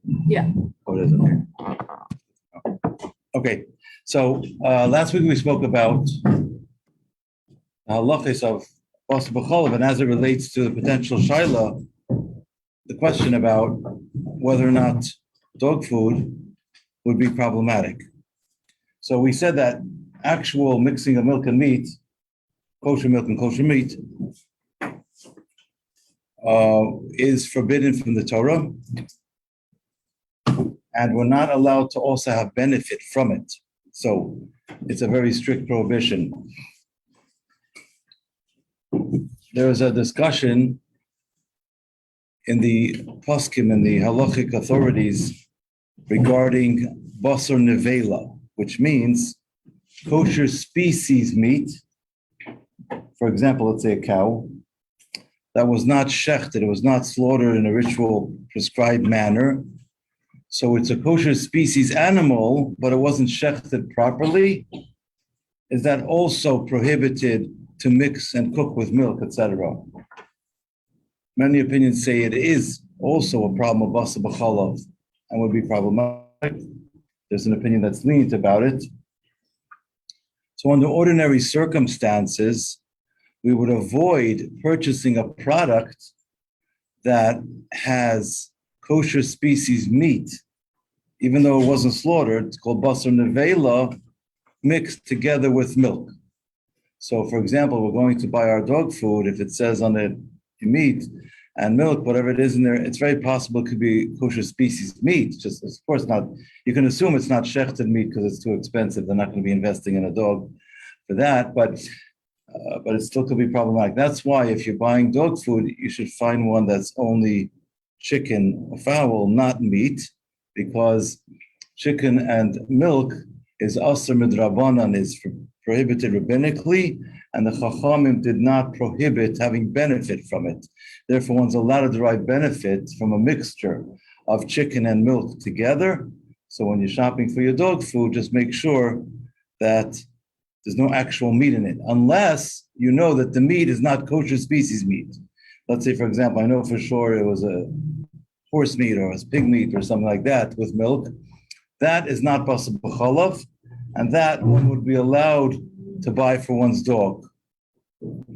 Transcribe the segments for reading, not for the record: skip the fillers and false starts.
Yeah. Oh, it is, okay. Okay, so last week we spoke about halachos of basa b'cholav, and as it relates to the potential shaila, the question about whether or not dog food would be problematic. So we said that actual mixing of milk and meat, kosher milk and kosher meat, is forbidden from the Torah, and we're not allowed to also have benefit from it. So it's a very strict prohibition. There was a discussion in the poskim and the halachic authorities regarding basar nevela, which means kosher species meat. For example, let's say a cow that was not shechted, it was not slaughtered in a ritual prescribed manner. So it's a kosher species animal, but it wasn't shechted properly. Is that also prohibited to mix and cook with milk, etc.? Many opinions say it is also a problem of basa b'cholav and would be problematic. There's an opinion that's lenient about it. So under ordinary circumstances, we would avoid purchasing a product that has kosher species meat, even though it wasn't slaughtered. It's called basar nevela, mixed together with milk. So, for example, we're going to buy our dog food. If it says on it meat and milk, whatever it is in there, it's very possible it could be kosher species meat. Just, of course, not. You can assume it's not shechted meat because it's too expensive. They're not going to be investing in a dog for that, but it still could be problematic. That's why if you're buying dog food, you should find one that's only chicken or fowl, not meat, because chicken and milk is asr midrabanan, is prohibited rabbinically, and the Chachamim did not prohibit having benefit from it. Therefore, one's allowed to derive benefit from a mixture of chicken and milk together. So when you're shopping for your dog food, just make sure that there's no actual meat in it, unless you know that the meat is not kosher species meat. Let's say, for example, I know for sure it was a horse meat or a pig meat or something like that with milk. That is not basa b'cholav, and that one would be allowed to buy for one's dog.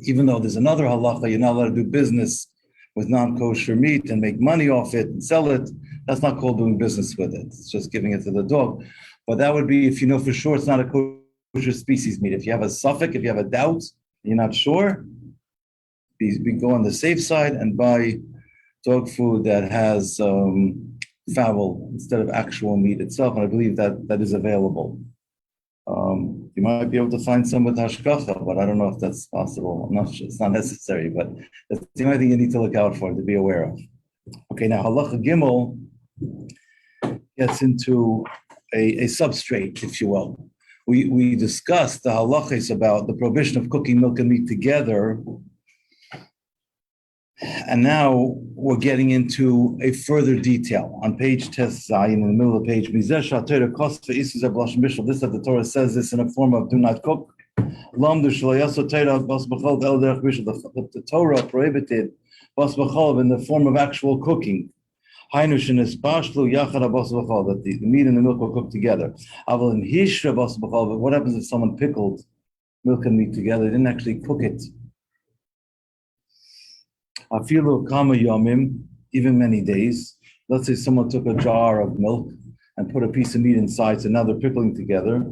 Even though there's another halacha, you're not allowed to do business with non-kosher meat and make money off it and sell it. That's not called doing business with it. It's just giving it to the dog. But that would be if you know for sure it's not a kosher species meat. If you have a suffix, if you have a doubt, you're not sure, we go on the safe side and buy dog food that has fowl instead of actual meat itself. And I believe that is available. You might be able to find some with hashgacha, but I don't know if that's possible. I'm not sure. It's not necessary, but that's the only thing you need to look out for, to be aware of. Okay, now halacha gimel gets into a substrate, if you will. We discussed the halachas about the prohibition of cooking milk and meat together, and now we're getting into a further detail. On page Tes Zayin, in the middle of the page, this is that the Torah says this in a form of do not cook. The Torah prohibited bas b'cholav in the form of actual cooking. That the meat and the milk will cook together. But what happens if someone pickled milk and meat together? They didn't actually cook it. Afilu kama yomim, even many days. Let's say someone took a jar of milk and put a piece of meat inside, so now they're pickling together.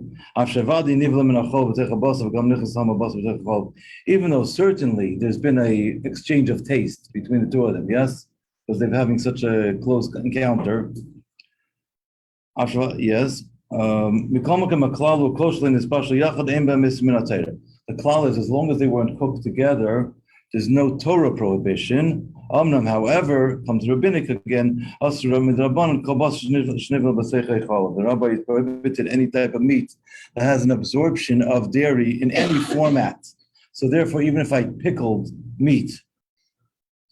Even though certainly there's been an exchange of taste between the two of them, yes? Because they're having such a close encounter. Yes. The klal is, as long as they weren't cooked together, there's no Torah prohibition. However, comes rabbinic again. The rabbi prohibited any type of meat that has an absorption of dairy in any format. So therefore, even if I pickled meat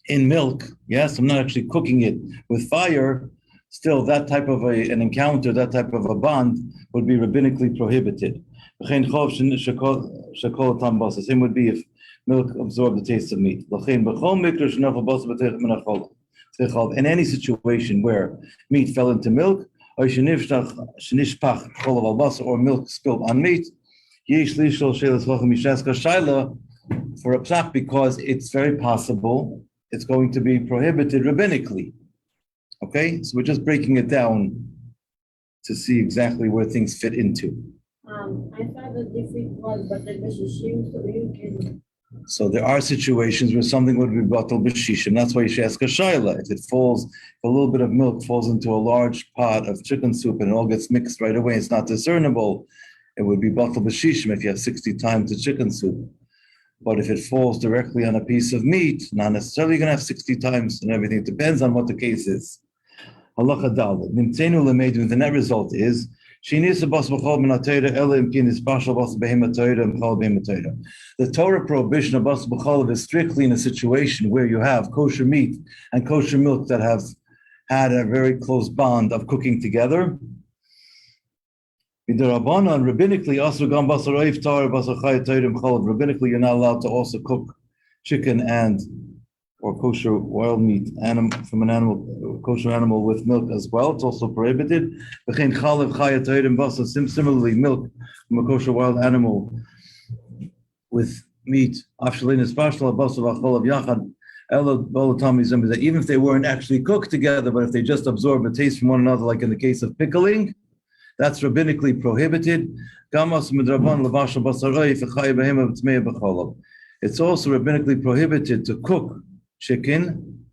in milk, yes, I'm not actually cooking it with fire, still that type of an encounter, that type of a bond would be rabbinically prohibited. Same would be if milk absorbed the taste of meat. In any situation where meat fell into milk, or milk spilled on meat, for a psak, because it's very possible it's going to be prohibited rabbinically. Okay, so we're just breaking it down to see exactly where things fit into. I thought that if it was but the b'shishim, so you can. So there are situations where something would be batal b'shishim. That's why you should ask a shaila. If a little bit of milk falls into a large pot of chicken soup and it all gets mixed right away, it's not discernible, it would be batal b'shishim if you have 60 times the chicken soup. But if it falls directly on a piece of meat, not necessarily going to have 60 times and everything. It depends on what the case is. Halacha Daled. Nimtzenu lemedu. The net result is the Torah prohibition of bas b'chalav is strictly in a situation where you have kosher meat and kosher milk that have had a very close bond of cooking together. Rabbinically, you're not allowed to also cook chicken or kosher wild meat from an animal, kosher animal with milk as well. It's also prohibited. Similarly, milk from a kosher wild animal with meat. Even if they weren't actually cooked together, but if they just absorb a taste from one another, like in the case of pickling, that's rabbinically prohibited. It's also rabbinically prohibited to cook chicken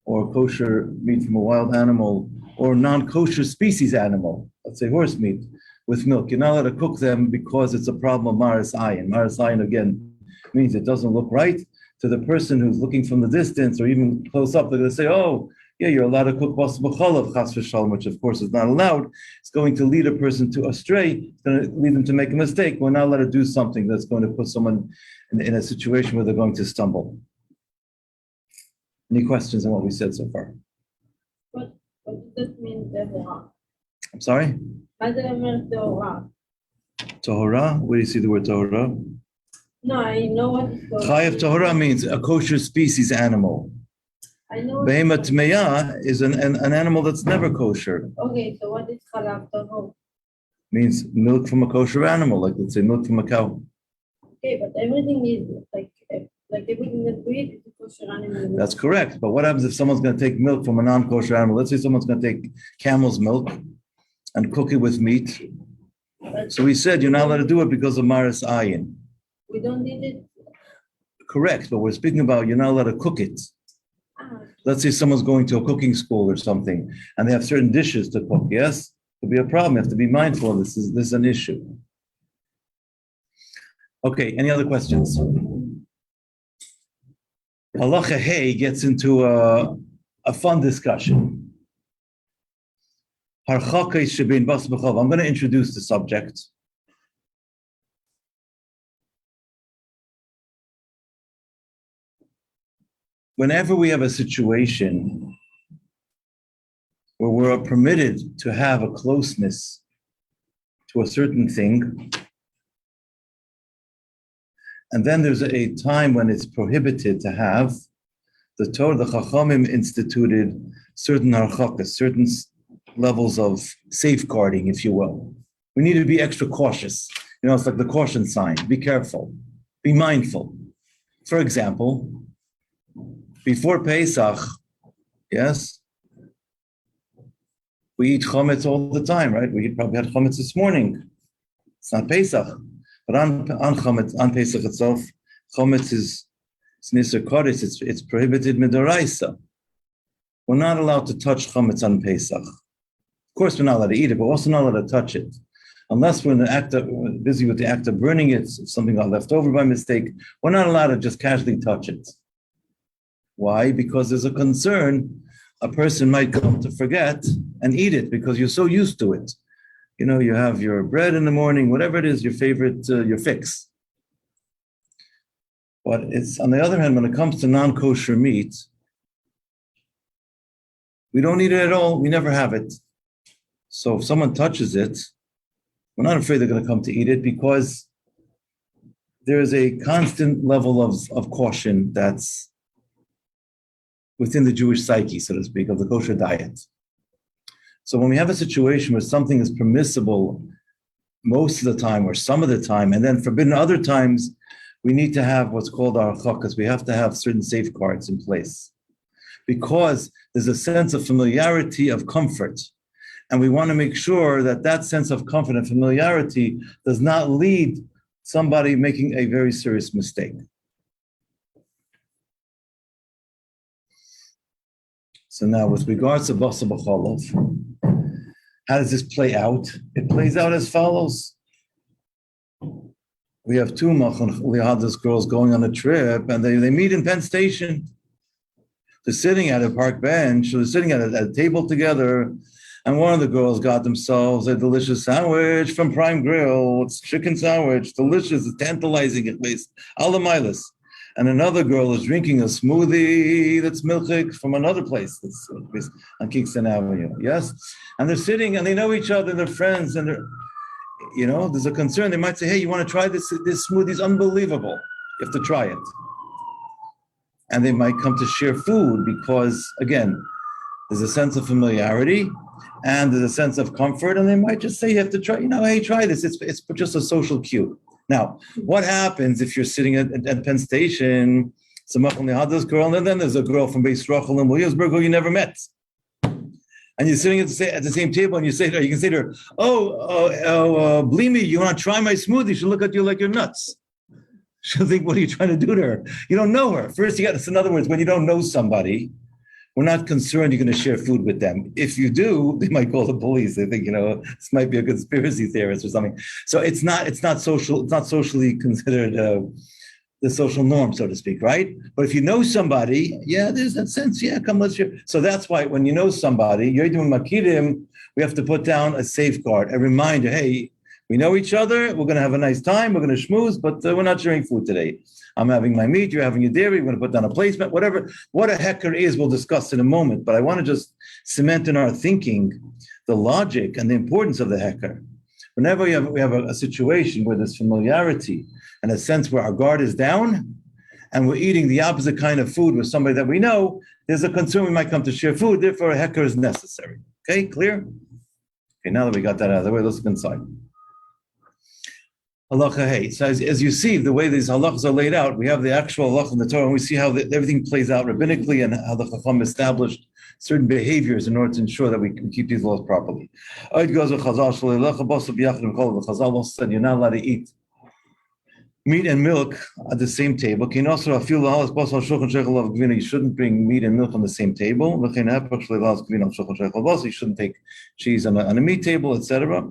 or kosher meat from a wild animal or non-kosher species animal, let's say horse meat, with milk. You're not allowed to cook them because it's a problem of maris ayin. Maris ayin, again, means it doesn't look right. To the person who's looking from the distance or even close up, they're going to say, oh, yeah, you're allowed to cook bas b'chalav, chas v'shalom, which of course is not allowed. It's going to lead a person to astray. It's going to lead them to make a mistake. We're not allowed to do something that's going to put someone in a situation where they're going to stumble. Any questions on what we said so far? What does that mean, Tehorah? I'm sorry? What does that mean, Tehorah? Tahora? Where do you see the word Tahora? No, I know what it's called. Chayav Tahora means a kosher species animal. I know. Behema Tmeya is an animal that's never kosher. Okay, so what is Halacha Tahor? Means milk from a kosher animal, like let's say milk from a cow. Okay, but everything is like everything that we eat is a kosher animal. That's correct. But what happens if someone's going to take milk from a non-kosher animal? Let's say someone's going to take camel's milk and cook it with meat. So we said you're not allowed to do it because of maris ayin. We don't need it. Correct, but we're speaking about you're not allowed to cook it. Let's say someone's going to a cooking school or something, and they have certain dishes to cook. Yes, it could be a problem. You have to be mindful of this. This is an issue. Okay, any other questions? Halacha Hey gets into a fun discussion. I'm going to introduce the subject. Whenever we have a situation where we're permitted to have a closeness to a certain thing, and then there's a time when it's prohibited to have, the Torah, the Chachamim instituted certain harchakas, certain levels of safeguarding, if you will. We need to be extra cautious. You know, it's like the caution sign. Be careful. Be mindful. For example, before Pesach, yes, we eat chametz all the time, right? We probably had chametz this morning. It's not Pesach, but on chametz, on Pesach itself, chametz is nisur kodesh. It's prohibited midoraisa. We're not allowed to touch chametz on Pesach. Of course, we're not allowed to eat it, but we're also not allowed to touch it, unless we're busy with the act of burning it. If something got left over by mistake, we're not allowed to just casually touch it. Why? Because there's a concern a person might come to forget and eat it because you're so used to it. You know, you have your bread in the morning, whatever it is, your favorite, your fix. But it's, on the other hand, when it comes to non-kosher meat, we don't eat it at all. We never have it. So if someone touches it, we're not afraid they're going to come to eat it because there is a constant level of caution that's within the Jewish psyche, so to speak, of the kosher diet. So when we have a situation where something is permissible most of the time or some of the time, and then forbidden other times, we need to have what's called our chakas. We have to have certain safeguards in place because there's a sense of familiarity, of comfort. And we want to make sure that that sense of comfort and familiarity does not lead somebody making a very serious mistake. So now with regards to Basar B'Cholov, how does this play out? It plays out as follows. We have two Machon Lihadas girls going on a trip and they meet in Penn Station. They're sitting at a park bench, they're sitting at a table together, and one of the girls got themselves a delicious sandwich from Prime Grill. It's chicken sandwich, delicious, it's tantalizing at least, al milas. And another girl is drinking a smoothie that's milchik from another place that's on Kingston Avenue. Yes, and they're sitting and they know each other, they're friends, and they're, there's a concern. They might say, "Hey, you want to try this? This smoothie is unbelievable. You have to try it." And they might come to share food because, again, there's a sense of familiarity and there's a sense of comfort, and they might just say, "You have to try. Hey, try this. It's just a social cue." Now, what happens if you're sitting at Penn Station, some this girl, and then there's a girl from Beis Rachel in Williamsburg who you never met, and you're sitting at the same table, and you can say to her, Blimi, you want to try my smoothie? She'll look at you like you're nuts. She'll think, what are you trying to do to her? You don't know her. First, in other words, when you don't know somebody, we're not concerned you're going to share food with them. If you do, they might call the police. They think, this might be a conspiracy theorist or something. So it's not socially considered the social norm, so to speak, right? But if you know somebody, there's that sense, come, let's share. So that's why when you know somebody, you're doing makidim, we have to put down a safeguard, a reminder, hey, we know each other, we're going to have a nice time, we're going to schmooze, but we're not sharing food today. I'm having my meat, you're having your dairy, we're going to put down a placement, whatever. What a hecker is, we'll discuss in a moment, but I want to just cement in our thinking the logic and the importance of the hecker. Whenever we have a situation where there's familiarity and a sense where our guard is down and we're eating the opposite kind of food with somebody that we know, there's a concern we might come to share food, therefore a hecker is necessary. Okay, clear? Okay, now that we got that out of the way, let's go inside. Halacha hey. So as you see, the way these halachas are laid out, we have the actual halacha in the Torah, and we see how everything plays out rabbinically and how the Chacham established certain behaviors in order to ensure that we can keep these laws properly. The Chazal also said you're not allowed to eat meat and milk at the same table. You shouldn't bring meat and milk on the same table. You shouldn't take cheese on a meat table, etc.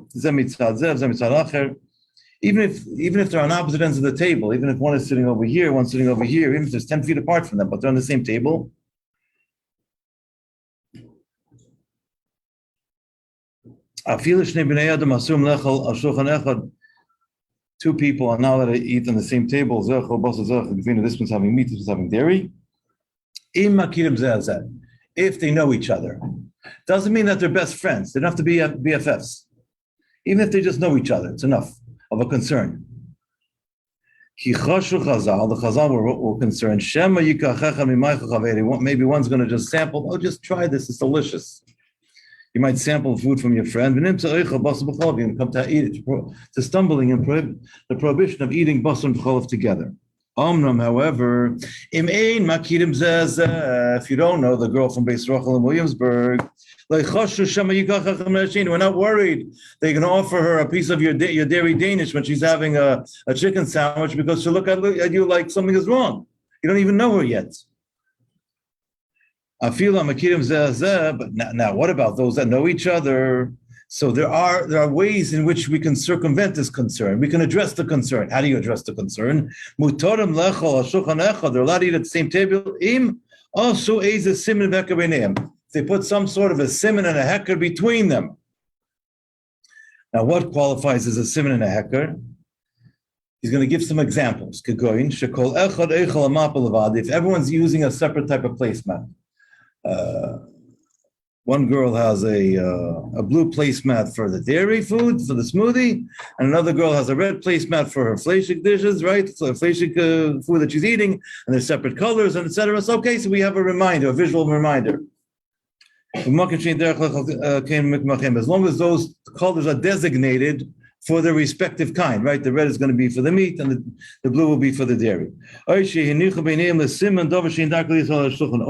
Even if they're on opposite ends of the table, even if one is sitting over here, one's sitting over here, even if there's 10 feet apart from them, but they're on the same table. Two people are now allowed to eat on the same table. This one's having meat, this one's having dairy. If they know each other. Doesn't mean that they're best friends. They don't have to be BFFs. Even if they just know each other, it's enough of a concern. The Chazal were concerned. Maybe one's going to just sample. Just try this. It's delicious. You might sample food from your friend. And come to eat it. To stumbling and the prohibition of eating basar and b'cholov together. However, if you don't know the girl from Beis Rachel in Williamsburg, we're not worried they're going to offer her a piece of your dairy Danish when she's having a chicken sandwich because she'll look at you like something is wrong. You don't even know her yet. But now what about those that know each other? So there are ways in which we can circumvent this concern. We can address the concern. How do you address the concern? They're allowed to eat at the same table. They put some sort of a siman and a hecker between them. Now, what qualifies as a siman and a hecker? He's going to give some examples. If everyone's using a separate type of placemat, one girl has a blue placemat for the dairy food, for the smoothie, and another girl has a red placemat for her fleshik dishes, right? So fleshik food that she's eating, and there's separate colors, and etc. So okay, so we have a reminder, a visual reminder. As long as those colors are designated for the respective kind, right? The red is going to be for the meat, and the blue will be for the dairy. Or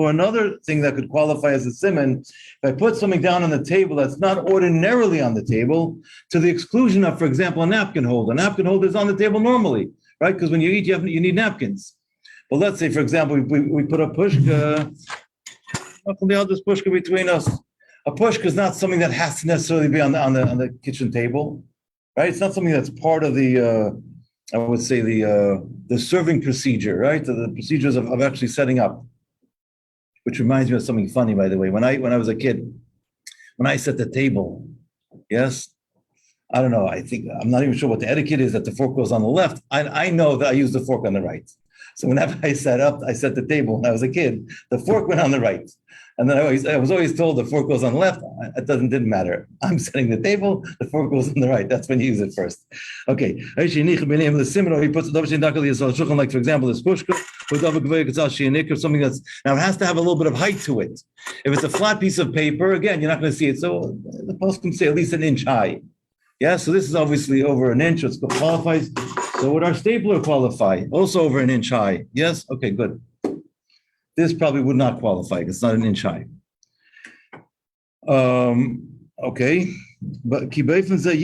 another thing that could qualify as a siman, if I put something down on the table that's not ordinarily on the table, to the exclusion of, for example, a napkin holder. A napkin holder is on the table normally, right? Because when you eat, you need napkins. But let's say, for example, we put a pushka. This pushka between us. A pushka is not something that has to necessarily be on the kitchen table. Right, it's not something that's part of the, I would say the serving procedure, right? The procedures of actually setting up. Which reminds me of something funny, by the way. When I was a kid, when I set the table, yes, I don't know. I'm not even sure what the etiquette is that the fork goes on the left. I know that I use the fork on the right. So whenever I set the table when I was a kid, the fork went on the right. And then I was always told the fork goes on the left. It didn't matter. I'm setting the table, the fork goes on the right. That's when you use it first. Okay. He puts the like, for example, this pushka, or something that's, now it has to have a little bit of height to it. If it's a flat piece of paper, again, you're not going to see it. So the post can say at least an inch high. Yeah, so this is obviously over an inch. It qualifies. So would our stapler qualify? Also over an inch high. Yes? Okay, good. This probably would not qualify because it's not an inch high. Okay. But because by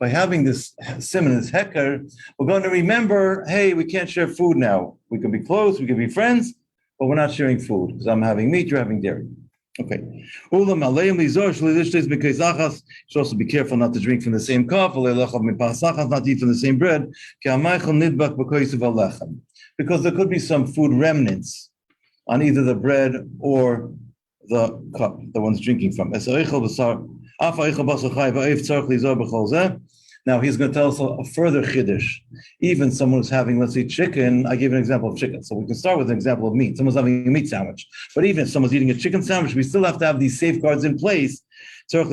having this siman, this heker, we're going to remember, hey, we can't share food now. We can be close, we can be friends, but we're not sharing food because I'm having meat, you're having dairy. Okay. Should also be careful not to drink from the same cup, not to eat from the same bread, because there could be some food remnants on either the bread or the cup the one's drinking from. Now he's going to tell us a further chiddush. Even someone who's having, let's say, chicken. I gave an example of chicken, so we can start with an example of meat. Someone's having a meat sandwich, but even if someone's eating a chicken sandwich, we still have to have these safeguards in place. Even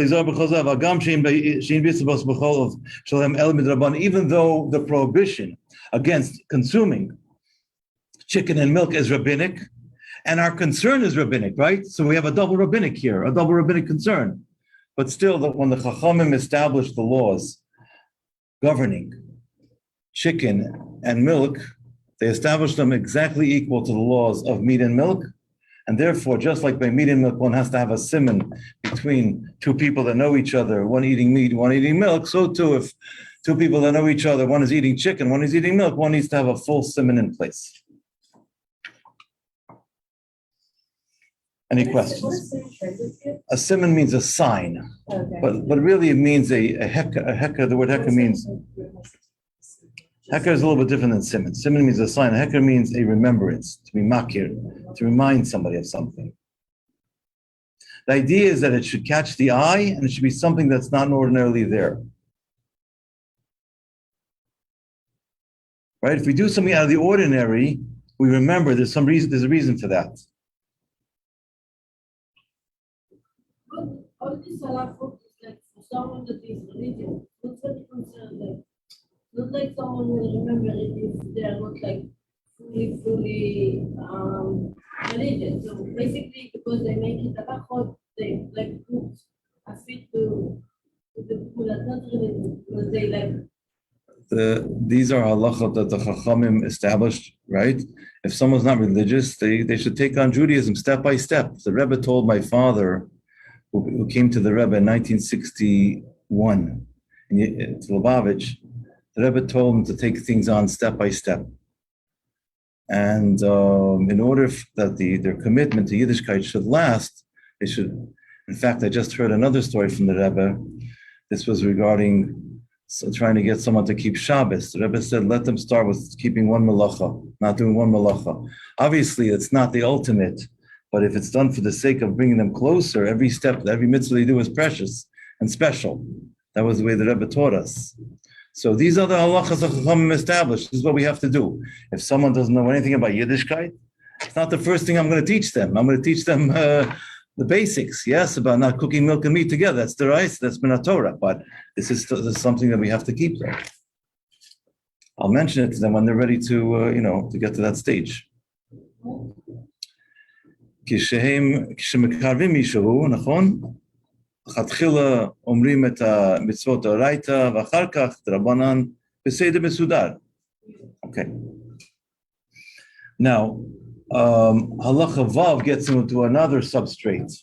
though the prohibition against consuming chicken and milk is rabbinic, and our concern is rabbinic, right? So we have a double rabbinic here, a double rabbinic concern. But still, when the Chachamim established the laws governing chicken and milk, they established them exactly equal to the laws of meat and milk. And therefore, just like by meat and milk, one has to have a siman between two people that know each other, one eating meat, one eating milk. So too, if two people that know each other, one is eating chicken, one is eating milk, one needs to have a full siman in place. Any questions? A siman means a sign, but really it means a heker. A heker, the word heker means, heker is a little bit different than siman. Siman means a sign. A heker means a remembrance, to be makir, to remind somebody of something. The idea is that it should catch the eye and it should be something that's not ordinarily there. Right? If we do something out of the ordinary, we remember there's a reason for that. All this halacha is like for someone that is religious, not very concerned, like not like someone will remember it if they are not like fully religious. So basically, because they make it halachot, they like put a fit to the people that not religious because they like. These are halachot that the Chachamim established, right? If someone's not religious, they should take on Judaism step by step. The Rebbe told my father, who came to the Rebbe in 1961, in Lubavitch, the Rebbe told him to take things on step by step. And in order that their commitment to Yiddishkeit should last, they should, in fact, I just heard another story from the Rebbe. This was regarding trying to get someone to keep Shabbos. The Rebbe said, let them start with keeping one melacha, not doing one melacha. Obviously, it's not the ultimate, but if it's done for the sake of bringing them closer, every step, every mitzvah they do is precious and special. That was the way the Rebbe taught us. So these are the halachas of Chachamim established. This is what we have to do. If someone doesn't know anything about Yiddishkeit, It's not the first thing I'm going to teach them. I'm going to teach them the basics, yes, about not cooking milk and meat together. That's the rice, that's Minat Torah, but this is something that we have to keep there. I'll mention it to them when they're ready to, to get to that stage. כשמקרבים מישהו, נכון? לכתחילה אומרים את המצוות האורייתא, ואחר כך דרבנן בסדר מסודר. Okay. Now, Halacha Vav gets into another substrate.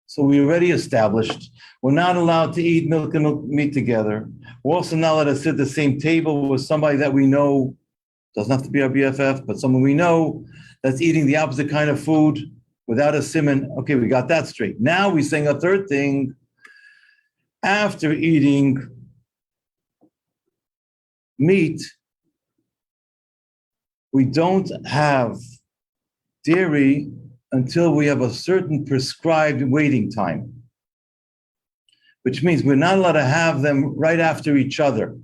So we already established we're not allowed to eat milk and meat together. We're also not allowed to sit at the same table with somebody that we know, doesn't have to be our BFF, but someone we know that's eating the opposite kind of food without a siman. Okay, we got that straight. Now we're saying a third thing. After eating meat, we don't have dairy until we have a certain prescribed waiting time, which means we're not allowed to have them right after each other.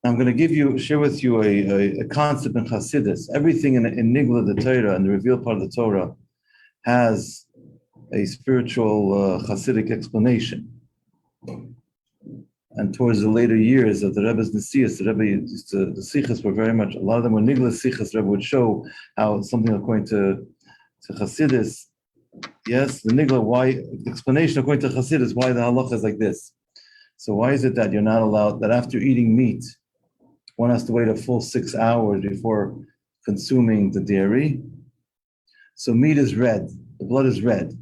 I'm going to share with you a concept in Hasidus. Everything in Nigla, the Torah, and the revealed part of the Torah, has a spiritual Hasidic explanation. And towards the later years of the Rebbe's Nesias, the Sichas were very much, a lot of them were Nigla Sichas. Rebbe would show how something according to Hasidus, yes, the Nigla, the explanation according to Hasidus, why the halacha is like this. So why is it that you're not allowed, that after eating meat, one has to wait a full 6 hours before consuming the dairy? So meat is red, the blood is red,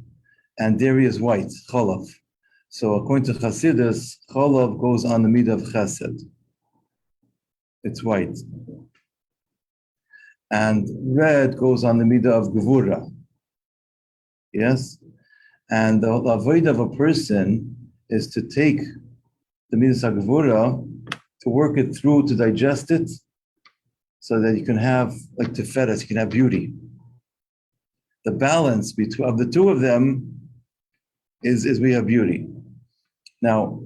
and dairy is white, cholav. So according to Hasidus, cholav goes on the meat of chesed. It's white. And red goes on the meat of gevura. Yes? And the avoid of a person is to take the midas hagvura, to work it through, to digest it, so that you can have, like teferes, you can have beauty. The balance of the two of them is we have beauty. Now,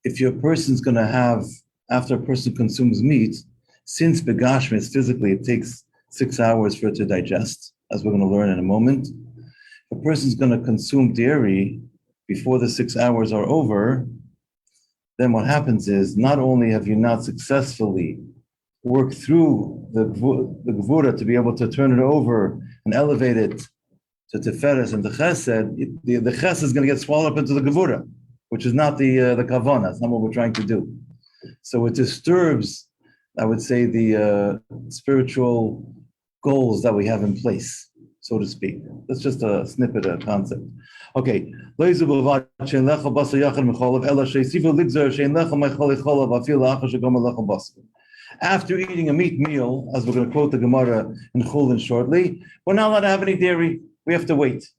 if your person's going to have, after a person consumes meat, since begashmis, physically, it takes 6 hours for it to digest, as we're going to learn in a moment. If a person's going to consume dairy before the 6 hours are over, then what happens is, not only have you not successfully worked through the gevura to be able to turn it over and elevate it to teferes and the chesed, the chesed is going to get swallowed up into the gevura, which is not the kavana. It's not what we're trying to do. So it disturbs, I would say, the spiritual goals that we have in place, so to speak. That's just a snippet, a concept. Okay. After eating a meat meal, as we're going to quote the Gemara in Chulin shortly, we're not allowed to have any dairy. We have to wait.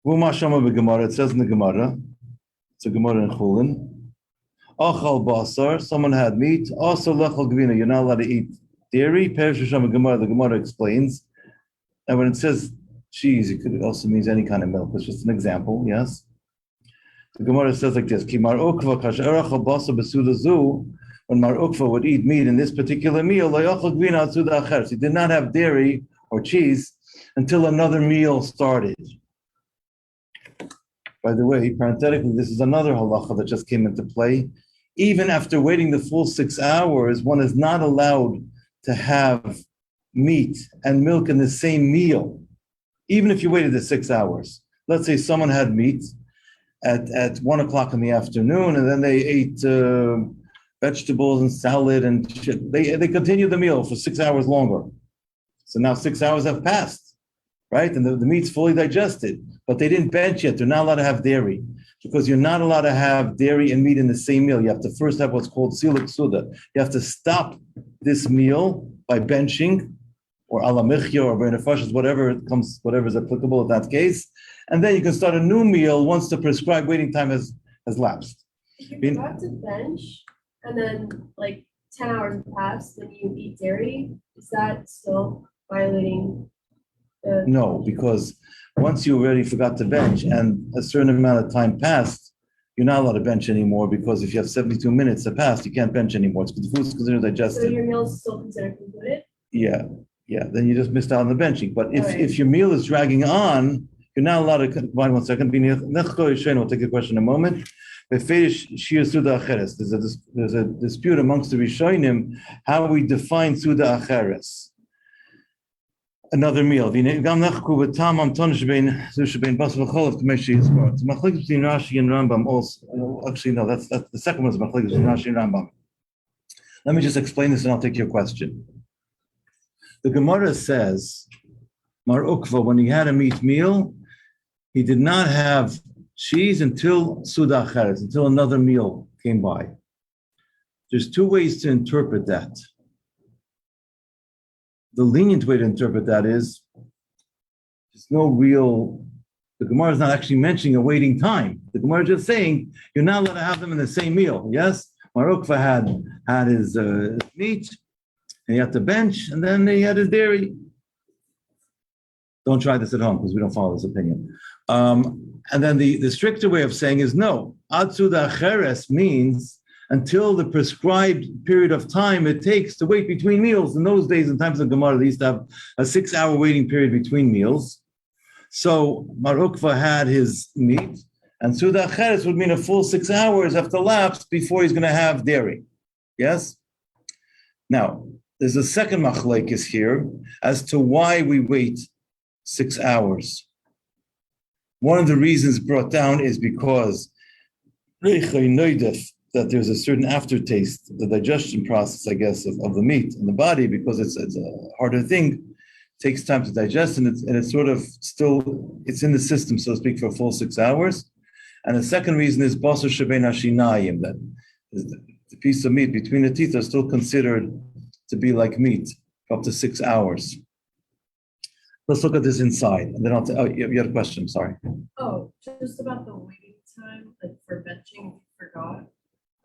It says in the Gemara, it's a Gemara in Chulin. Achal basar, someone had meat. Also lechal gvina, you're not allowed to eat dairy. The Gemara explains. And when it says cheese, it could also mean any kind of milk. It's just an example, yes? The Gemara says like this: Ki mar ukva kasher achal basar besudazu. When Mar Ukva would eat meat in this particular meal, he did not have dairy or cheese until another meal started. By the way, parenthetically, this is another halacha that just came into play. Even after waiting the full 6 hours, one is not allowed to have meat and milk in the same meal, even if you waited the 6 hours. Let's say someone had meat at 1 o'clock in the afternoon, and then they ate vegetables and salad and shit. They continued the meal for 6 hours longer. So now 6 hours have passed, right? And the meat's fully digested, but they didn't bench yet. They're not allowed to have dairy because you're not allowed to have dairy and meat in the same meal. You have to first have what's called siluk suda. You have to stop this meal by benching or alamichya or b'nefashas, whatever is applicable in that case. And then you can start a new meal once the prescribed waiting time has lapsed. If you forgot to bench, and then like 10 hours pass, then you eat dairy, is that still violating the... No, because once you already forgot to bench and a certain amount of time passed, you're not allowed to bench anymore because if you have 72 minutes that passed, you can't bench anymore. It's because the food's considered So digested. your meal is still considered concluded? Yeah, then you just missed out on the benching. But Right. if your meal is dragging on, you're not allowed to combine 1 second. We'll take the question in a moment. There's a dispute amongst the Rishonim how we define Suda Acheres. Another meal. It's machlokes between Rashi and Rambam also. Actually, no, that's the second one is machlokes between Rashi and Rambam. Let me just explain this and I'll take your question. The Gemara says, Mar Ukva, when he had a meat meal, he did not have cheese until Suda Acheres, until another meal came by. There's two ways to interpret that. The lenient way to interpret that is there's no real, the Gemara is not actually mentioning a waiting time. The Gemara is just saying you're not allowed to have them in the same meal. Yes? Mar Ukva had his meat, and he had to bench, and then he had his dairy. Don't try this at home because we don't follow this opinion. And then the stricter way of saying is no. Ad Suda Acheres means until the prescribed period of time it takes to wait between meals. In those days, in times of Gemara, they used to have a 6-hour waiting period between meals. So Mar Ukva had his meat, and Suda Acheres would mean a full 6 hours have to lapse before he's going to have dairy. Yes? Now, there's a second machlekes here as to why we wait 6 hours. One of the reasons brought down is because that there's a certain aftertaste, the digestion process, I guess, of the meat in the body, because it's a harder thing, takes time to digest, and it's sort of still, it's in the system, so to speak, for a full 6 hours. And the second reason is basar shebein hashinayim, that the piece of meat between the teeth are still considered to be like meat for up to 6 hours. Let's look at this inside, and then you had a question, sorry. Oh, just about the waiting time, like for benching, you forgot.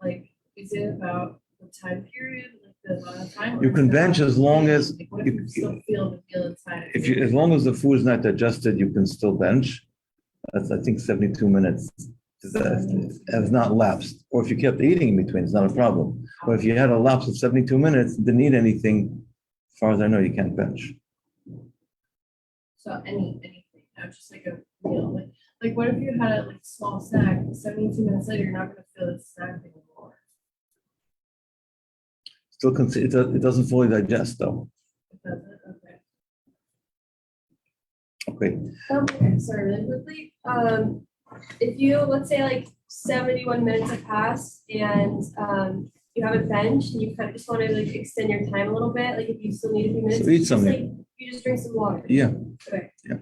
Like, is it about the time period, like the amount of time? You can bench as long as like, what if you still feel the meal inside? as long as the food is not digested, you can still bench. That's I think 72 minutes. Has not lapsed. Or if you kept eating in between, it's not a problem. But if you had a lapse of 72 minutes, didn't eat anything, as far as I know, you can't bench. So anything, not just like a meal. Like what if you had a small snack, 72 minutes later, you're not going to feel the snack anymore. Still, it doesn't fully digest though. It doesn't? Okay. Okay, sorry, really quickly. If you, let's say like 71 minutes have passed and you have a bench and you kind of just want to like extend your time a little bit, like if you still need a few minutes, So eat something. You just drink some water. Yeah. Okay. Yeah.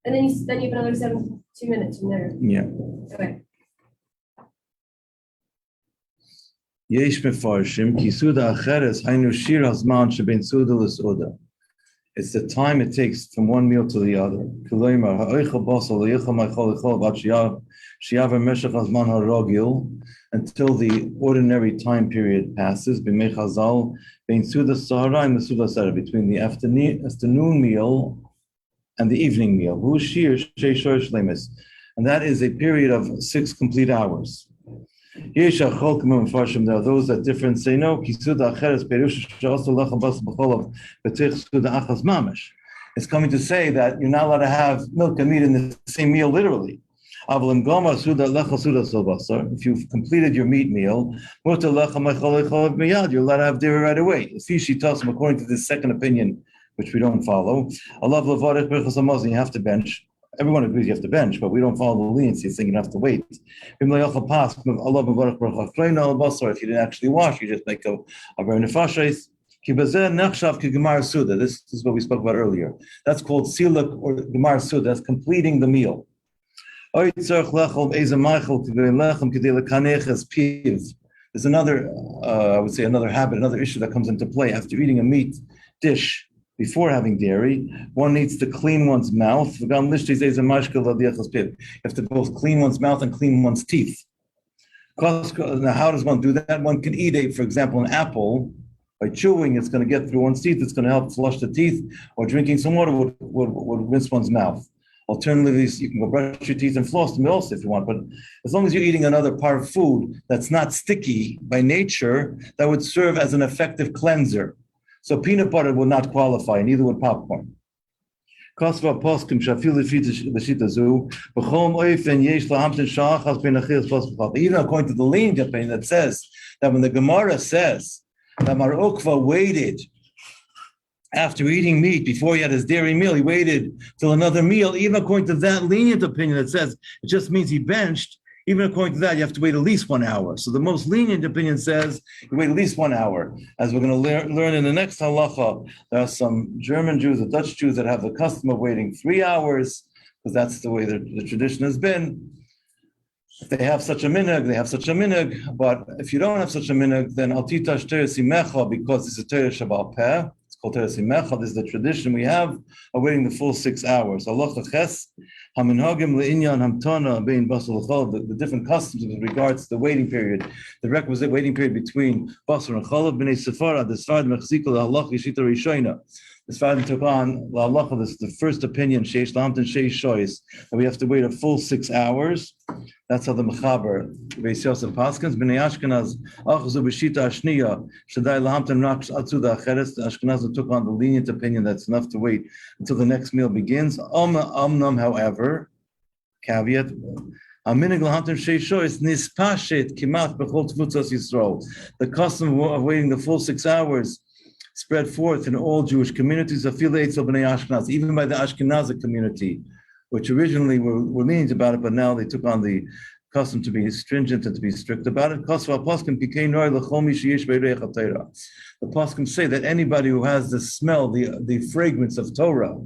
And then you have another 72 minutes from there. Yeah. Okay. Yesh mefarshim ki suda acheres hainu shir hazman sheben suda l'suda. It's the time it takes from one meal to the other. Until the ordinary time period passes, between the afternoon meal and the evening meal. And that is a period of 6 complete hours. There are those that different say no. It's coming to say that you're not allowed to have milk and meat in the same meal, literally. If you've completed your meat meal, you're allowed to have dairy right away. According to this second opinion, which we don't follow, you have to bench. Everyone agrees you have to bench, but we don't follow the leniency, thinking you have to wait. If you didn't actually wash, you just make a very nefashis. This is what we spoke about earlier. That's called siluk or gemar suda. That's completing the meal. There's another, I would say, another habit, another issue that comes into play after eating a meat dish. Before having dairy, one needs to clean one's mouth. You have to both clean one's mouth and clean one's teeth. Now, how does one do that? One can eat, for example, an apple. By chewing, it's going to get through one's teeth. It's going to help flush the teeth. Or drinking some water would rinse one's mouth. Alternatively, you can go brush your teeth and floss them also if you want. But as long as you're eating another part of food that's not sticky by nature, that would serve as an effective cleanser. So peanut butter would not qualify, neither would popcorn. Even according to the lenient opinion that says that when the Gemara says that Mar Ukva waited after eating meat before he had his dairy meal, he waited till another meal. Even according to that lenient opinion that says it just means he benched, even according to that, you have to wait at least 1 hour. So the most lenient opinion says you wait at least 1 hour. As we're going to learn in the next halacha, there are some German Jews or Dutch Jews that have the custom of waiting 3 hours, because that's the way the tradition has been. If they have such a minhag, they have such a minhag. But if you don't have such a minhag, then al titash teres imecha, because it's a teres shabal peh. It's called teres imecha. This is the tradition we have of waiting the full 6 hours. Halacha ches haminhagim leinyan hamtana bein basar l'chalav. The different customs with regards to the waiting period, the requisite waiting period between basar and chalav. Bnei Sefarad, the Sfarad mechzika lahalacha yishita rishayna. The Sfarad took on lahalacha. This is the first opinion. Sheish lahamtin sheish shoyis, that we have to wait a full 6 hours. That's how the Mechaber, Beis Yosef Paskins, Bnei Ashkenaz, Achazu B'shita Ashniya, Shaddai Lahamtan Rak Atzuda Acheres. The Ashkenaz took on the lenient opinion that's enough to wait until the next meal begins. Omnam, however, caveat, Aminig Lahamtan Sheishois Nispashet Kimat B'chol Tfutzas Yisrael. The custom of waiting the full 6 hours spread forth in all Jewish communities, Afil Eitzel Bnei Ashkenaz, even by the Ashkenazic community, which originally were lenient about it, but now they took on the custom to be stringent and to be strict about it. The poskim say that anybody who has the smell, the fragrance of Torah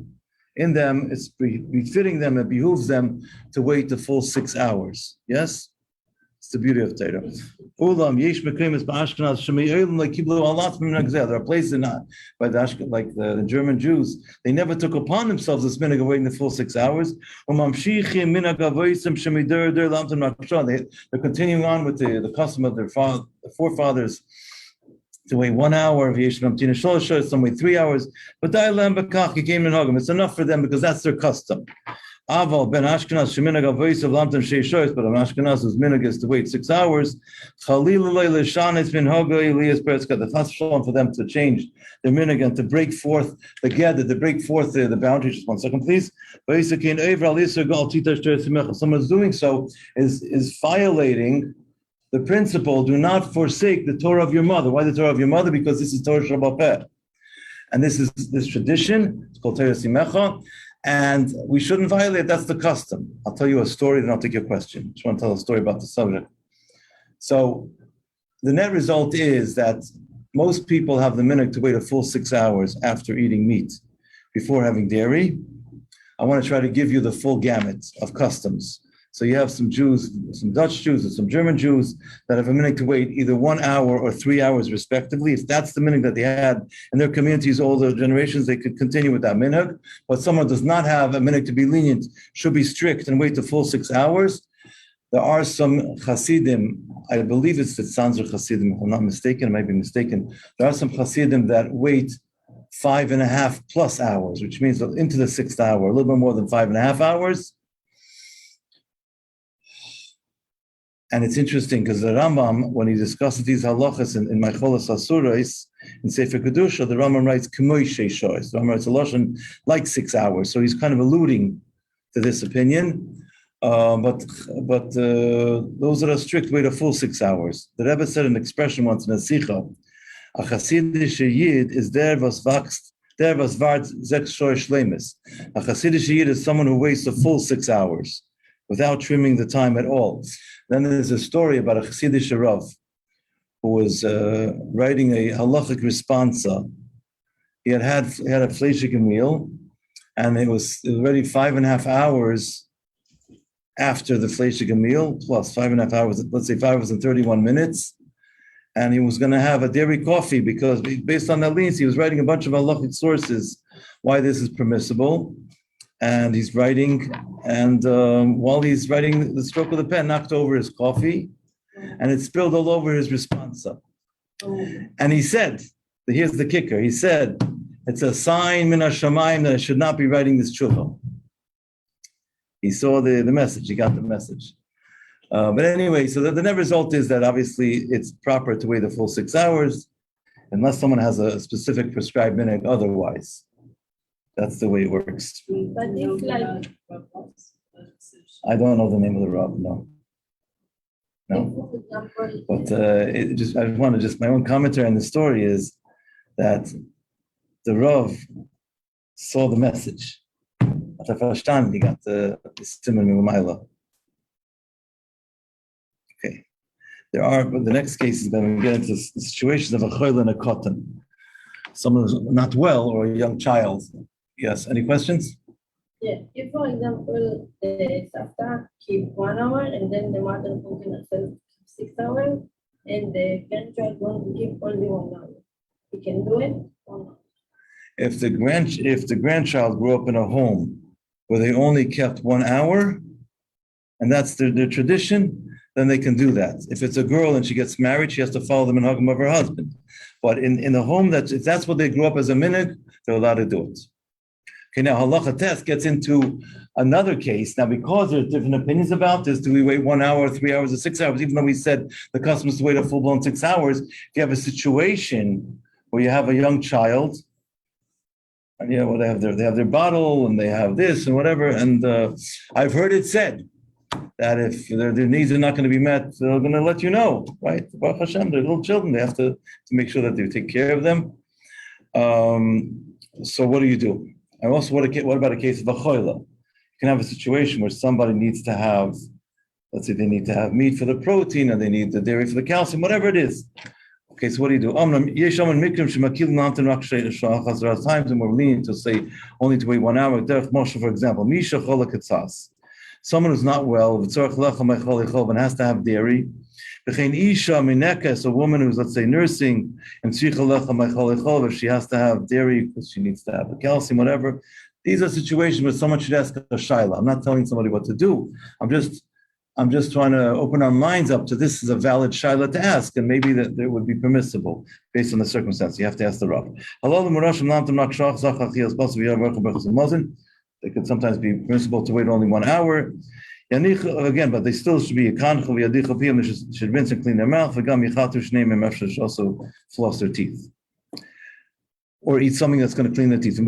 in them, it's befitting them, it behooves them to wait the full 6 hours. Yes? It's the beauty of Torah. There are places by the German Jews, they never took upon themselves this minhag of waiting the full 6 hours. They're continuing on with the custom of their forefathers to wait 1 hour, some wait 3 hours. But it's enough for them because that's their custom. Aval ben Ashkenaz sheminag avois of lamtam sheishois, but Ashkenaz's minhag is to wait 6 hours. Chalil leishanis min hoga Elias Peretzka. The chas for them to change their minhag and to break forth the gather, to break forth the boundaries. Just 1 second, please. Someone's doing so is violating the principle: do not forsake the Torah of your mother. Why the Torah of your mother? Because this is Torah Shabbat Peh, and this is this tradition. It's called Torah Simecha. And we shouldn't violate. That's the custom. I'll tell you a story, then I'll take your question. Just want to tell a story about the subject. So the net result is that most people have the minhag to wait a full 6 hours after eating meat before having dairy. I want to try to give you the full gamut of customs. So you have some Jews, some Dutch Jews, and some German Jews that have a minhag to wait either 1 hour or 3 hours respectively. If that's the minhag that they had in their communities, all the generations, they could continue with that minhag. But someone does not have a minhag to be lenient, should be strict and wait the full 6 hours. There are some Hasidim, I believe it's the Tzanzer Hasidim, if I'm not mistaken, I might be mistaken. There are some Hasidim that wait 5.5 plus hours, which means into the 6th hour, a little bit more than 5.5 hours. And it's interesting because the Rambam, when he discusses these halachas in Meicholas Asurais, in Sefer Kedusha, the Rambam writes K'moy Sheishois. The Rambam writes a lashon like 6 hours. So he's kind of alluding to this opinion. But those that are strict wait a full 6 hours. The Rebbe said an expression once in a Sicha: a Chasidische Yid is der was wächst, der was wart 6 shoy shlemis. A Chasidische Yid is someone who waits a full 6 hours without trimming the time at all. Then there's a story about a Chassidish Rav who was writing a halachic responsa. He had a fleishik meal, and it was already 5.5 hours after the fleishik meal, plus 5.5 hours, let's say 5 hours and 31 minutes. And he was going to have a dairy coffee because based on that leniency, he was writing a bunch of halachic sources why this is permissible. And he's writing, and while he's writing, the stroke of the pen knocked over his coffee, and it spilled all over his responsa. And he said, here's the kicker, he said, it's a sign min hashamayim that I should not be writing this tshuva. He saw the message. He got the message. But anyway, so the net result is that obviously it's proper to wait the full 6 hours, unless someone has a specific prescribed minhag otherwise. That's the way it works. But if like, I don't know the name of the Rav, no. if, No. for example, But I want to just, my own commentary on the story is that the Rav saw the message. He got the Simon Mimaila. Okay. But the next case is going to get into the situations of a choil and a cotton. Someone who's not well or a young child. Yes, any questions? yeah, if for example, the Safta keep 1 hour and then the mother cooking herself 6 hours and the grandchild want to keep only 1 hour. He can do it or not? If the grandchild grew up in a home where they only kept 1 hour, and that's their tradition, then they can do that. If it's a girl and she gets married, she has to follow the minhagim of her husband. But in a home if that's what they grew up as a minhag, they're allowed to do it. Okay, now halacha test gets into another case. Now, because there's different opinions about this, do we wait 1 hour, 3 hours, or 6 hours? Even though we said the custom is to wait a full-blown 6 hours, if you have a situation where you have a young child, and they have their bottle and they have this and whatever, and I've heard it said that if their needs are not going to be met, they're going to let you know, right? Baruch Hashem, they're little children. They have to make sure that they take care of them. So what do you do? And also, what about a case of a choila? You can have a situation where somebody needs to have, let's say they need to have meat for the protein, and they need the dairy for the calcium, whatever it is. Okay, so what do you do? Times and we're lenient to say only to wait 1 hour. Derech Moshe, for example, Misha chola ketzas. Someone who's not well, and has to have dairy. A woman who's, let's say, nursing, and if she has to have dairy because she needs to have the calcium, whatever. These are situations where someone should ask a shaila. I'm not telling somebody what to do. I'm just trying to open our minds up to this is a valid shaila to ask, and maybe that it would be permissible based on the circumstance. You have to ask the Rav. It could sometimes be permissible to wait only 1 hour. Again, but they still should be a kanchel. They should rinse and clean their mouth. Should also floss their teeth. Or eat something that's going to clean their teeth.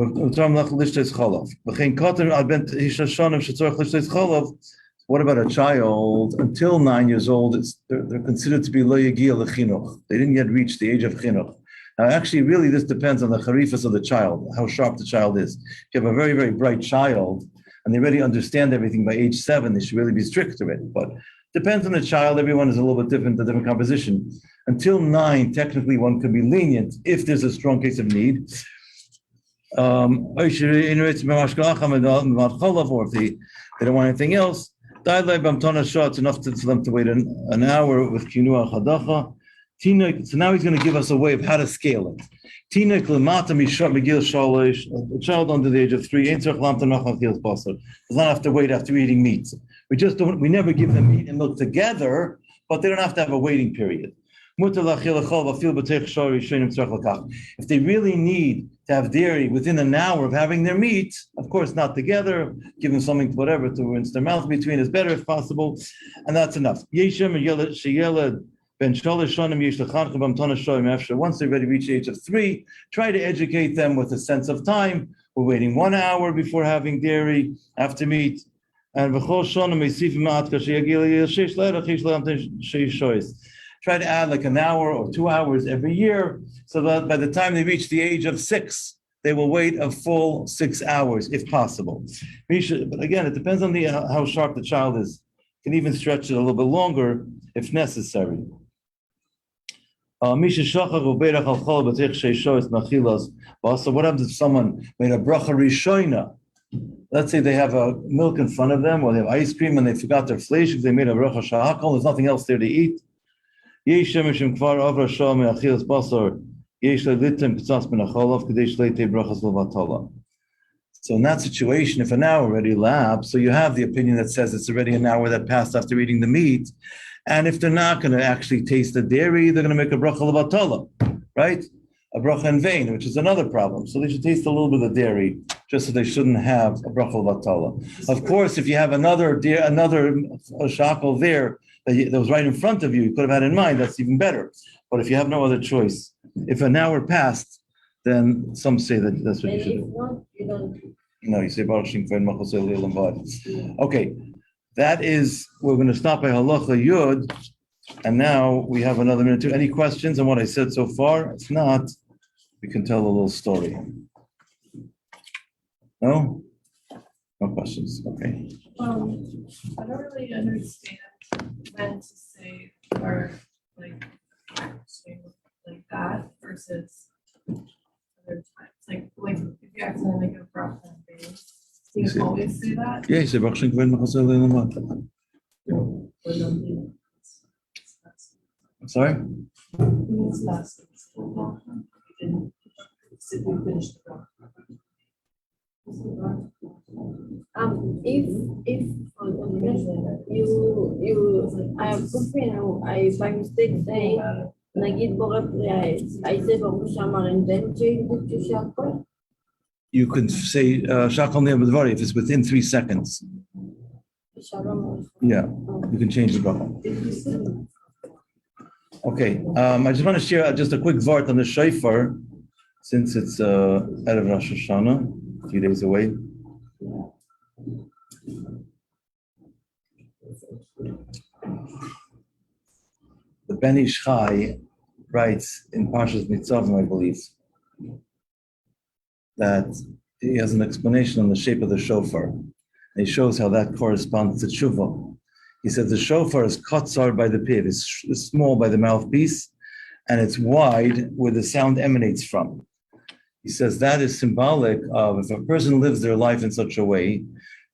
What about a child until 9 years old? They're considered to be lo yagia lechinuch. They didn't yet reach the age of chinuch. Now, actually, really, this depends on the charifas of the child, how sharp the child is. If you have a very, very bright child and they really understand everything by age 7, they should really be strict to it. But depends on the child. Everyone is a little bit different, a different composition. Until 9, technically, one could be lenient if there's a strong case of need. Or if they don't want anything else. It's enough for them to wait an hour with kinua chadacha. So now he's going to give us a way of how to scale it. A child under the age of 3 does not have to wait after eating meat. We never give them meat and milk together, but they don't have to have a waiting period. If they really need to have dairy within an hour of having their meat, of course not together, give them something, whatever, to rinse their mouth between is better if possible, and that's enough. Once they already reach the age of 3, try to educate them with a sense of time. We're waiting 1 hour before having dairy, after meat. And try to add like an hour or 2 hours every year, so that by the time they reach the age of 6, they will wait a full 6 hours, if possible. But again, it depends on how sharp the child is. You can even stretch it a little bit longer if necessary. Also, what happens if someone made a bracha rishoina? Let's say they have a milk in front of them, or they have ice cream, and they forgot their flesh because they made a bracha shahakol. There's nothing else there to eat. So in that situation, if an hour already elapsed, so you have the opinion that says it's already an hour that passed after eating the meat. And if they're not going to actually taste the dairy, they're going to make a bracha levatala, right? A bracha in vain, which is another problem. So they should taste a little bit of dairy just so they shouldn't have a bracha latala. Of course, if you have another shackle there that was right in front of you, you could have had in mind, that's even better. But if you have no other choice, if an hour passed, then some say that that's what you should do. Not, you don't. No, you say Baruch Shem Kvein Machosei Le'olam Va'ad. Okay, that is, we're going to stop by Halacha Yud, and now we have another minute too. Any questions on what I said so far? If not, we can tell a little story. No? No questions, okay. I don't really understand when to say or like say like that versus other times. Like if you accidentally make a breath on base, do you always say that? Yeah, you say Baruch Shem Kvein Machosei Le'olam Va'ad. I'm sorry? It's last. We finished the breath. If you I have cooking, I by mistake saying Nagid Borat, I say Baruch Shamar and then change it to Shakor. You can say Shachal Ne'er B'Dvari if it's within 3 seconds. Shalom. Yeah, you can change the bracha. Okay, I just want to share just a quick vart on the shofar, since it's Erev Rosh Hashanah, a few days away. The Ben Ish Chai writes in Parshas Nitzavim, I believe, that he has an explanation on the shape of the shofar. And he shows how that corresponds to tshuva. He says the shofar is katzar by the piv, it's small by the mouthpiece, and it's wide where the sound emanates from. He says that is symbolic of if a person lives their life in such a way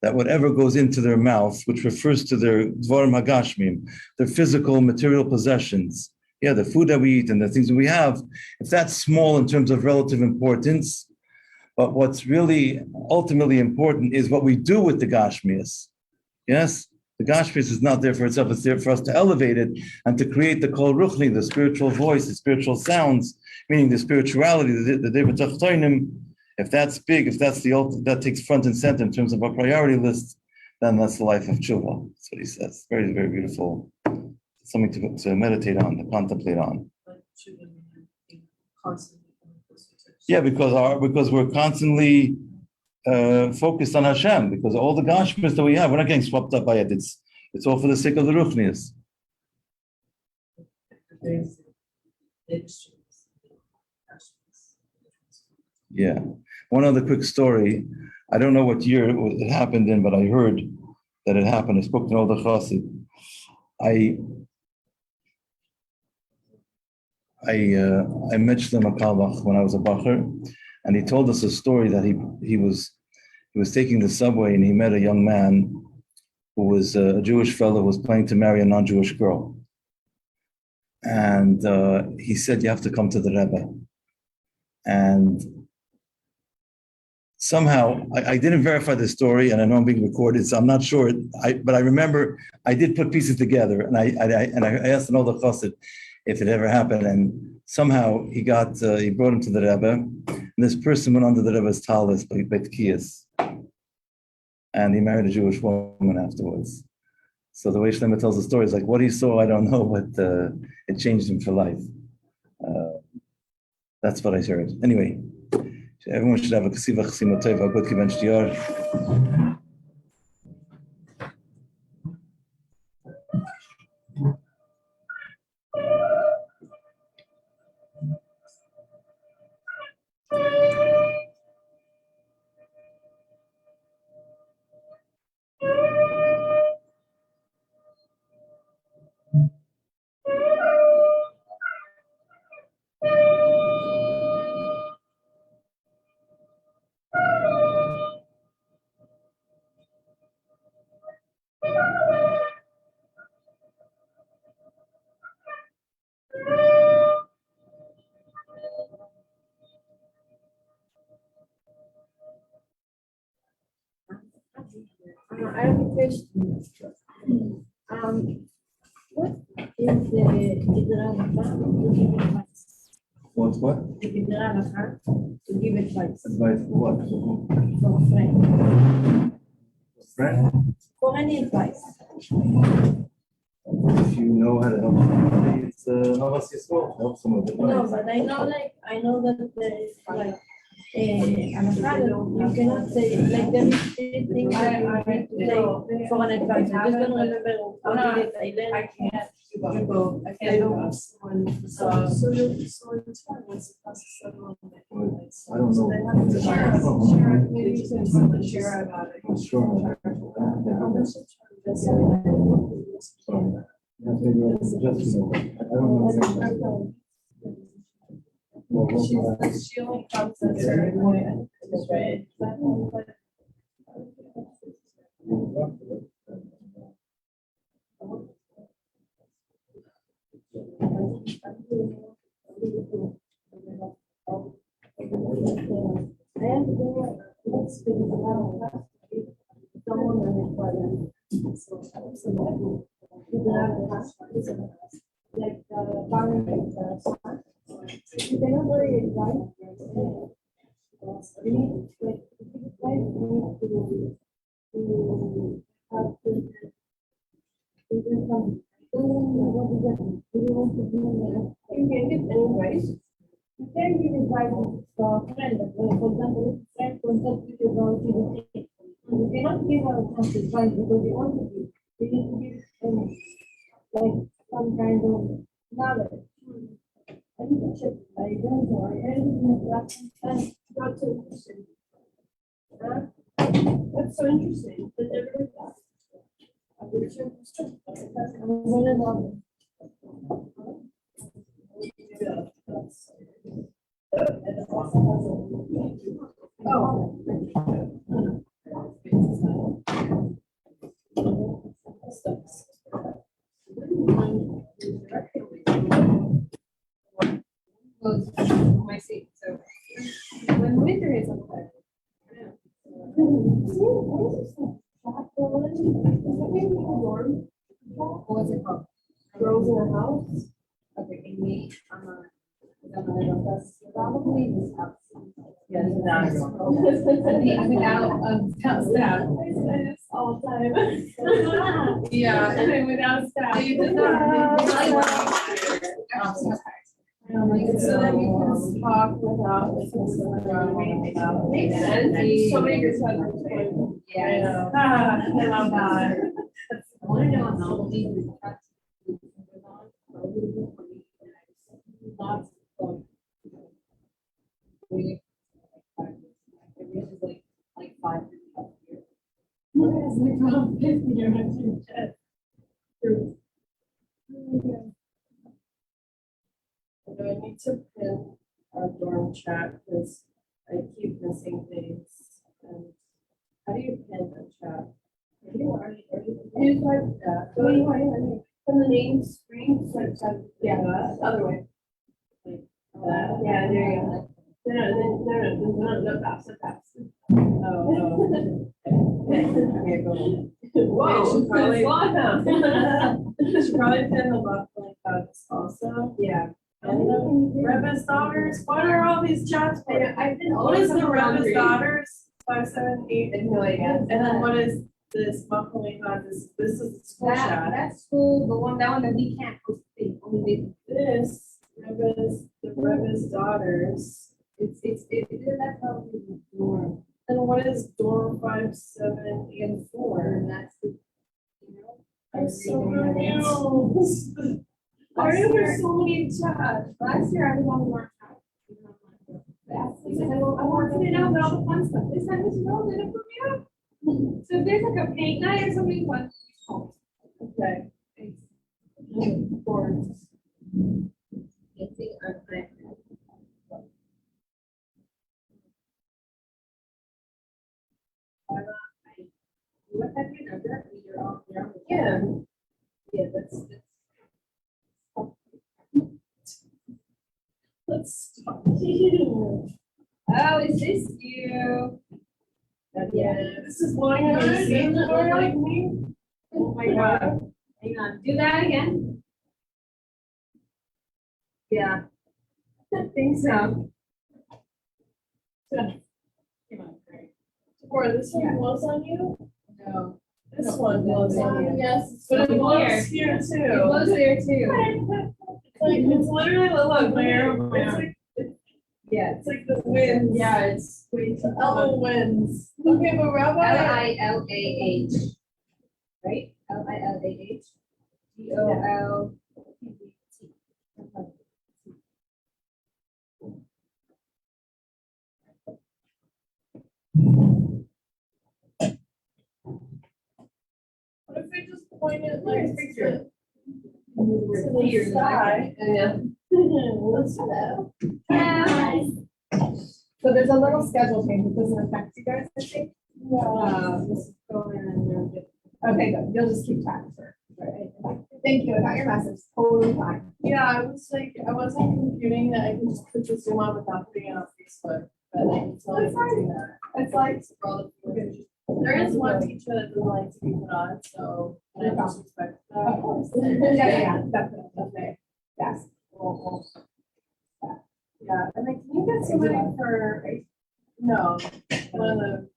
that whatever goes into their mouth, which refers to their dvarim hagashmim, their physical material possessions, the food that we eat and the things that we have, if that's small in terms of relative importance, but what's really ultimately important is what we do with the gashmias. Yes? The gashmias is not there for itself, it's there for us to elevate it and to create the kol ruchni, the spiritual voice, the spiritual sounds, meaning the spirituality, the David Tachtoinim. If that's big, if that's that takes front and center in terms of our priority list, then that's the life of tshuva. That's what he says. Very, very beautiful. Something to meditate on, to contemplate on. Yeah, because we're constantly focused on Hashem, because all the gashmis that we have, we're not getting swept up by it. It's all for the sake of the ruchnias. Yeah. One other quick story. I don't know what year it happened in, but I heard that it happened. I spoke to an older chassid. I met Shlomo Kalbach when I was a bacher, and he told us a story that he was taking the subway and he met a young man who was a Jewish fellow who was planning to marry a non-Jewish girl. And he said, you have to come to the Rebbe. And somehow, I didn't verify the story, and I know I'm being recorded, so I'm not sure. But I remember I did put pieces together, and I asked an older chassid if it ever happened, and somehow he brought him to the Rebbe, and this person went under the Rebbe's talis by Tkiyas, and he married a Jewish woman afterwards. So the way Shlomo tells the story is like, what he saw, I don't know, but it changed him for life. That's what I heard. Anyway, everyone should have a kasiva chasimoteva, a good kiven shtiyar. I have a question. What is the Idrava? What's what? the Halacha to give advice Advice for what? for a friend. Friend? For any advice. If you know how to help somebody, it's Havas Yisrael, help someone with No, advice. but I know that there is like you cannot say like there is three things that you need to say for an advice. I just don't remember what it is. I learned. I can't do both. I can't do someone, so it's fine, what's the process of one? I don't know. So they have to share, maybe you can someone share about it. I'm sure. Sorry. That's maybe a suggestion. I don't know. She only comes at a certain point, right? Like the parliament, you cannot really advise. You need like to give advice, you need to have to do some. What is that? Do you want to do? You can give any advice. You can give advice to a friend. For example, if a friend contacts you about the thing, you cannot give her advice because you want to give. You need to give like some kind of knowledge. I need to check. I don't know. I didn't that's not so interesting. That's so interesting. That never that. I will check. I'm gonna love My seat, so when winter is okay. What's it called? girls in the house. Okay, Amy, that's probably this house. Yes, that's. I'm out of staff. All the time. Yeah, and without staff. You did so that you can talk without listening to them. Makes sense. So many good sense. Yeah. I love that. I want to know how many lots of Like 5 years. yes, we got 50 years. True. Do I need to pin our dorm chat because I keep missing things? And how do you pin a chat? You like that. From the name screen, yeah, the other way. Yeah, there you go. No, pass. Oh, okay, go. Whoa, Should probably- Should probably pin the left link this also. Yeah. Rebbe's daughters, what are all these chats for? I've been. What is the Rebbe's daughters? 578. No idea. And then what is this Buckley Hut? This is the school chat. That's school, that one that we can't post, only This the Rebbe's daughters. that's how we dorm. And what is dorm 5, 7, and 4? And that's the, I'm so confused. Why are there so many chats? Last year I was on the work out. I wanted to know about all the fun stuff. This time, no, they didn't put me up. So if there's like a paint night or something fun. Okay. Of course. What have you done? Yeah. Yeah, that's. Let's stop. Oh, is this you? Yeah, this is one of seen before like me. Oh my god. Hang on, do that again. Yeah. think so. Or this one blows on you? No. This one blows on you. Yes. But it Here. blows here It too. blows there too. It's literally, look, my arrow. It's like, Yeah. it's like the winds. Yeah, it's way The elbow winds. Okay, but Rabbi. Lilah. Right? Lilah. DOL. What if we just point it like Nice picture. to the sky? Yeah. Let's do that. So there's a little schedule change, it doesn't affect you guys, I think. Just go in and get. Okay, good, you'll just keep track, sir. Thank you, I got your message, totally fine. Yeah, I was like, I wasn't computing that I could just put the Zoom on without putting it on Facebook, but I can tell you to do that. It's like, For all the people. There is one teacher that doesn't like to be put on, so I just expect of that. course, yeah, definitely, okay, yes. Yeah, and then can you get somebody for, no, one of the,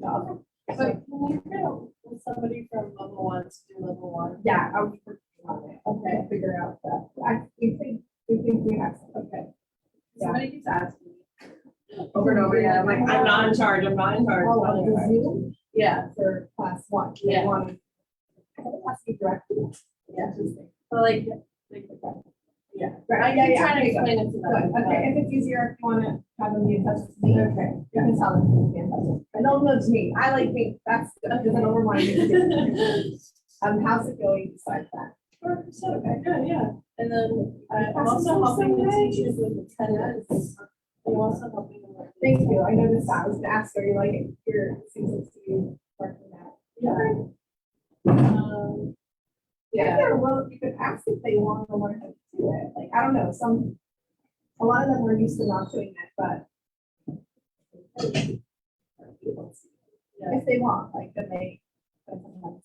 no. But can you get somebody from level one to do level one? Yeah, I was working on it, okay, figure out that, we think we have, some, okay. Yeah. Somebody keeps asking me. Over and over again, I'm like, I'm not in charge, I'm not in charge. Oh, I'm not in the charge. Zoom Yeah, for class one, Yeah. one. I think it has to be directed. Yeah. Interesting. so like, Yeah. I Yeah, keep yeah, trying to there you go. explain it to Good, them. okay, if it's easier, if you wanna have them be in touch with me, okay, you can tell them to be in touch. And they'll know it's me, I like me, that's good, because I don't remind you. How's it going besides that? So, okay, good, yeah. And then I'm also helping the teachers with attendance. I'm also helping them with. Thank you, I noticed that, I was gonna ask, are you like, your seasons to you working that? Yeah. Yeah, they're well, you could ask if they want to learn how to do it, like, I don't know, a lot of them are used to not doing it, but. Yeah. If they want, like, then they. but sometimes,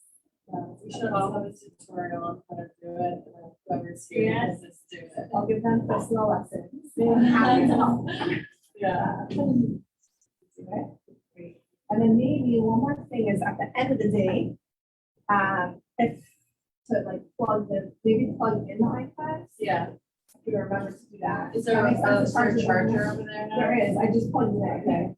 We should all have a tutorial on how to do it, and then whoever's here can just do it. I'll give them personal lessons. Yeah. Happy to help. Yeah. Do it. Great. And then maybe one more thing is at the end of the day, if to like maybe plug in the iPads, Yeah. if you remember to do that. Is there That makes sense a to charge it. charger over there now? There is, I just plugged it in. Okay.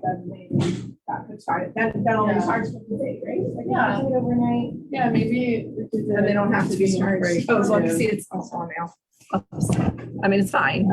Then maybe that could charge, that only Yeah. charge for the day, right? Like Yeah. charge it overnight. Yeah, maybe. we could do And they don't it have to be between charged. breaks Oh, so I can too. see it's also on now. I mean, it's fine.